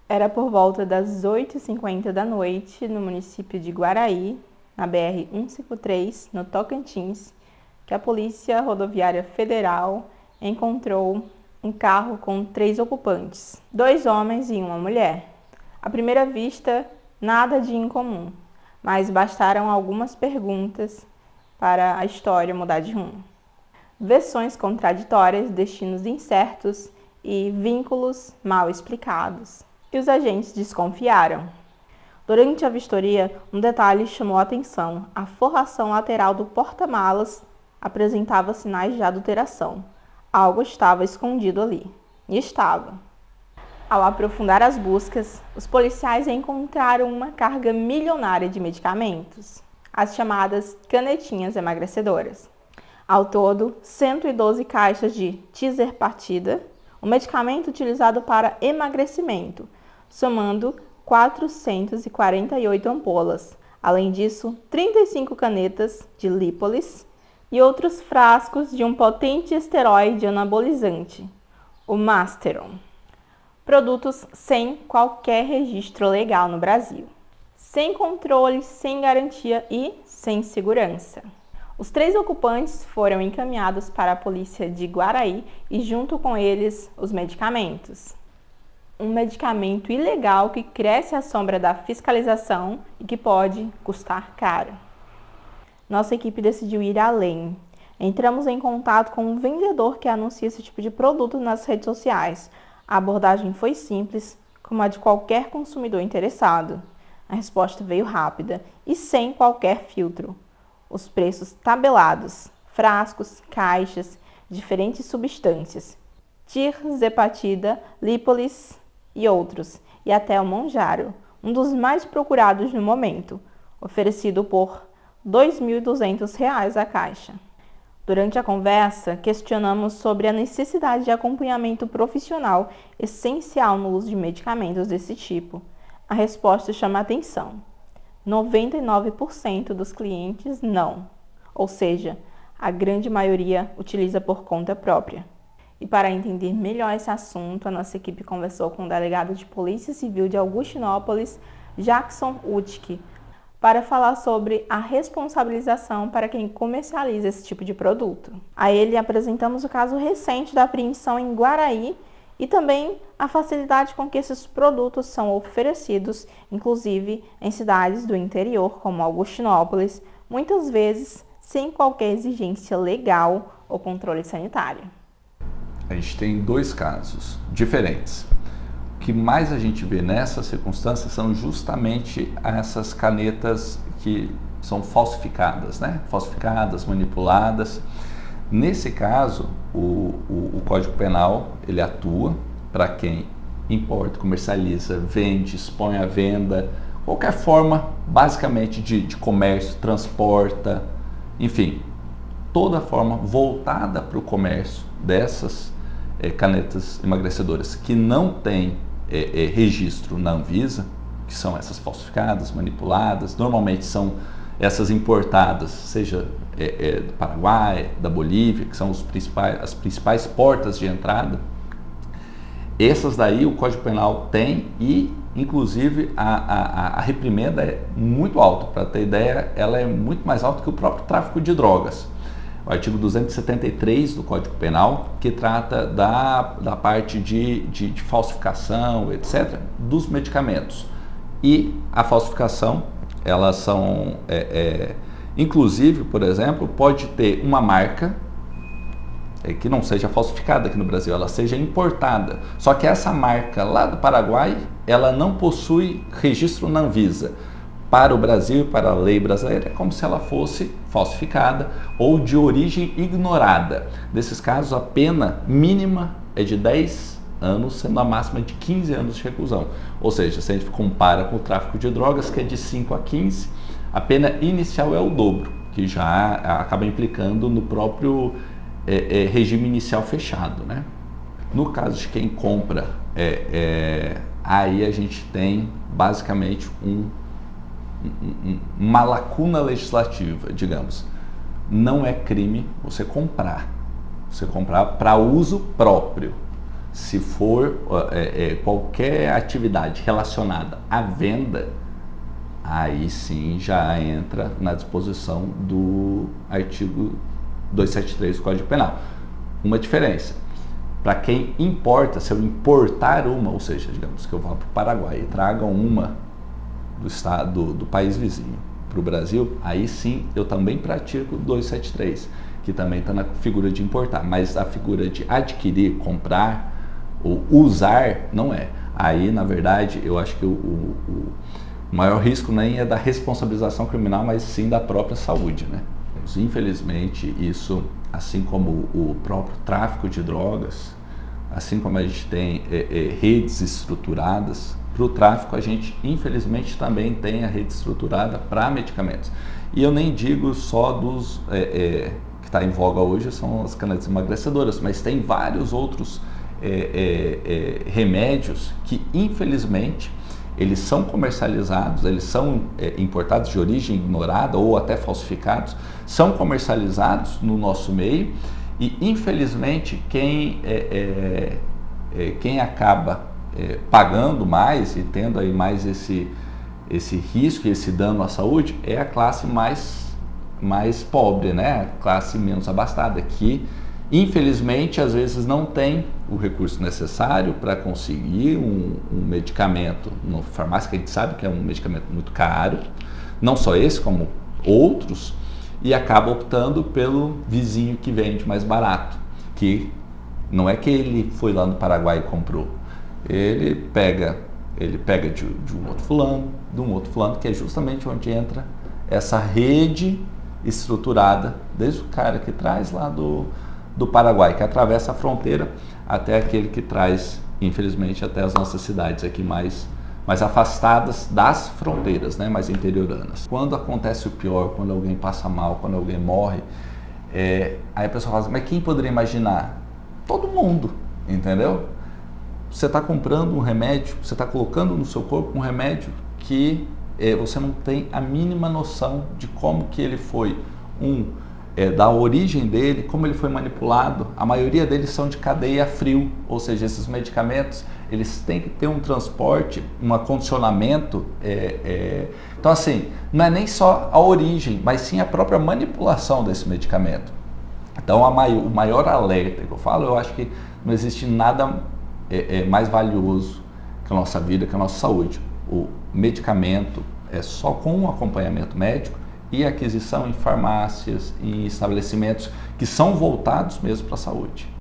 Era por volta das 8h50 da noite, no município de Guaraí, na BR-153, no Tocantins, que a Polícia Rodoviária Federal encontrou um carro com 3 ocupantes, 2 homens e uma mulher. À primeira vista, nada de incomum, mas bastaram algumas perguntas para a história mudar de rumo. Versões contraditórias, destinos incertos e vínculos mal explicados. E os agentes desconfiaram. Durante a vistoria, um detalhe chamou a atenção. A forração lateral do porta-malas apresentava sinais de adulteração. Algo estava escondido ali. E estava. Ao aprofundar as buscas, os policiais encontraram uma carga milionária de medicamentos, as chamadas canetinhas emagrecedoras. Ao todo, 112 caixas de Tirzepatida, um medicamento utilizado para emagrecimento, somando 448 ampolas. Além disso, 35 canetas de Lípolis e outros frascos de um potente esteroide anabolizante, o Masteron. Produtos sem qualquer registro legal no Brasil, sem controle, sem garantia e sem segurança. Os 3 ocupantes foram encaminhados para a polícia de Guaraí e junto com eles os medicamentos. Um medicamento ilegal que cresce à sombra da fiscalização e que pode custar caro. Nossa equipe decidiu ir além. Entramos em contato com um vendedor que anuncia esse tipo de produto nas redes sociais. A abordagem foi simples, como a de qualquer consumidor interessado. A resposta veio rápida e sem qualquer filtro. Os preços tabelados, frascos, caixas, diferentes substâncias, Tirzepatida, Lípolis e outros, e até o Monjaro, um dos mais procurados no momento, oferecido por R$ 2.200 a caixa. Durante a conversa, questionamos sobre a necessidade de acompanhamento profissional essencial no uso de medicamentos desse tipo. A resposta chama a atenção. 99% dos clientes não, ou seja, a grande maioria utiliza por conta própria. E para entender melhor esse assunto, a nossa equipe conversou com o delegado de Polícia Civil de Augustinópolis, Jackson Utke, para falar sobre a responsabilização para quem comercializa esse tipo de produto. A ele apresentamos o caso recente da apreensão em Guaraí e também a facilidade com que esses produtos são oferecidos, inclusive em cidades do interior, como Augustinópolis, muitas vezes sem qualquer exigência legal ou controle sanitário. A gente tem 2 casos diferentes. O que mais a gente vê nessas circunstâncias são justamente essas canetas que são falsificadas, né? Falsificadas, manipuladas. Nesse caso, o Código Penal ele atua para quem importa, comercializa, vende, expõe à venda, qualquer forma, basicamente, de comércio, transporta, enfim, toda forma voltada para o comércio dessas canetas emagrecedoras que não tem registro na Anvisa, que são essas falsificadas, manipuladas, normalmente são essas importadas, seja do Paraguai, da Bolívia, que são as principais portas de entrada. Essas daí o Código Penal tem e, inclusive, a reprimenda é muito alta. Para ter ideia, ela é muito mais alta que o próprio tráfico de drogas. O artigo 273 do Código Penal, que trata da parte de falsificação, etc., dos medicamentos. E a falsificação, elas são, inclusive, por exemplo, pode ter uma marca que não seja falsificada aqui no Brasil, ela seja importada. Só que essa marca lá do Paraguai, ela não possui registro na Anvisa. Para o Brasil, para a lei brasileira, é como se ela fosse falsificada ou de origem ignorada. Nesses casos, a pena mínima é de 10 anos, sendo a máxima de 15 anos de reclusão. Ou seja, se a gente compara com o tráfico de drogas, que é de 5 a 15, a pena inicial é o dobro, que já acaba implicando no próprio regime inicial fechado, né? No caso de quem compra, aí a gente tem basicamente uma lacuna legislativa, digamos. Não é crime você comprar para uso próprio. Se for qualquer atividade relacionada à venda, aí sim já entra na disposição do artigo 273 do Código Penal. Uma diferença: para quem importa, se eu importar uma, ou seja, digamos que eu vá para o Paraguai e traga uma do estado do país vizinho para o Brasil, aí sim eu também pratico 273, que também está na figura de importar, mas a figura de adquirir, comprar ou usar não é. Aí, na verdade, eu acho que o maior risco nem é da responsabilização criminal, mas sim da própria saúde, né? Infelizmente, isso, assim como o próprio tráfico de drogas, assim como a gente tem redes estruturadas para o tráfico, a gente infelizmente também tem a rede estruturada para medicamentos. E eu nem digo só dos que está em voga hoje, são as canetas emagrecedoras, mas tem vários outros remédios que infelizmente eles são comercializados, eles são importados de origem ignorada ou até falsificados, são comercializados no nosso meio e infelizmente quem acaba pagando mais e tendo aí mais esse risco e esse dano à saúde é a classe mais pobre, né? A classe menos abastada, que infelizmente às vezes não tem o recurso necessário para conseguir um medicamento na farmácia, que a gente sabe que é um medicamento muito caro, não só esse, como outros, e acaba optando pelo vizinho que vende mais barato, que não é que ele foi lá no Paraguai e comprou, ele pega de um outro fulano, que é justamente onde entra essa rede estruturada, desde o cara que traz lá do Paraguai, que atravessa a fronteira, até aquele que traz, infelizmente, até as nossas cidades aqui mais afastadas das fronteiras, né, mais interioranas. Quando acontece o pior, quando alguém passa mal, quando alguém morre, aí a pessoa fala assim, mas quem poderia imaginar? Todo mundo, entendeu? Você está comprando um remédio, você está colocando no seu corpo um remédio que você não tem a mínima noção de como que ele foi, da origem dele, como ele foi manipulado. A maioria deles são de cadeia frio, ou seja, esses medicamentos eles têm que ter um transporte, um acondicionamento. Então assim, não é nem só a origem, mas sim a própria manipulação desse medicamento. Então o maior alerta que eu falo, eu acho que não existe nada mais valioso que a nossa vida, que a nossa saúde. O medicamento é só com um acompanhamento médico e aquisição em farmácias e estabelecimentos que são voltados mesmo para a saúde.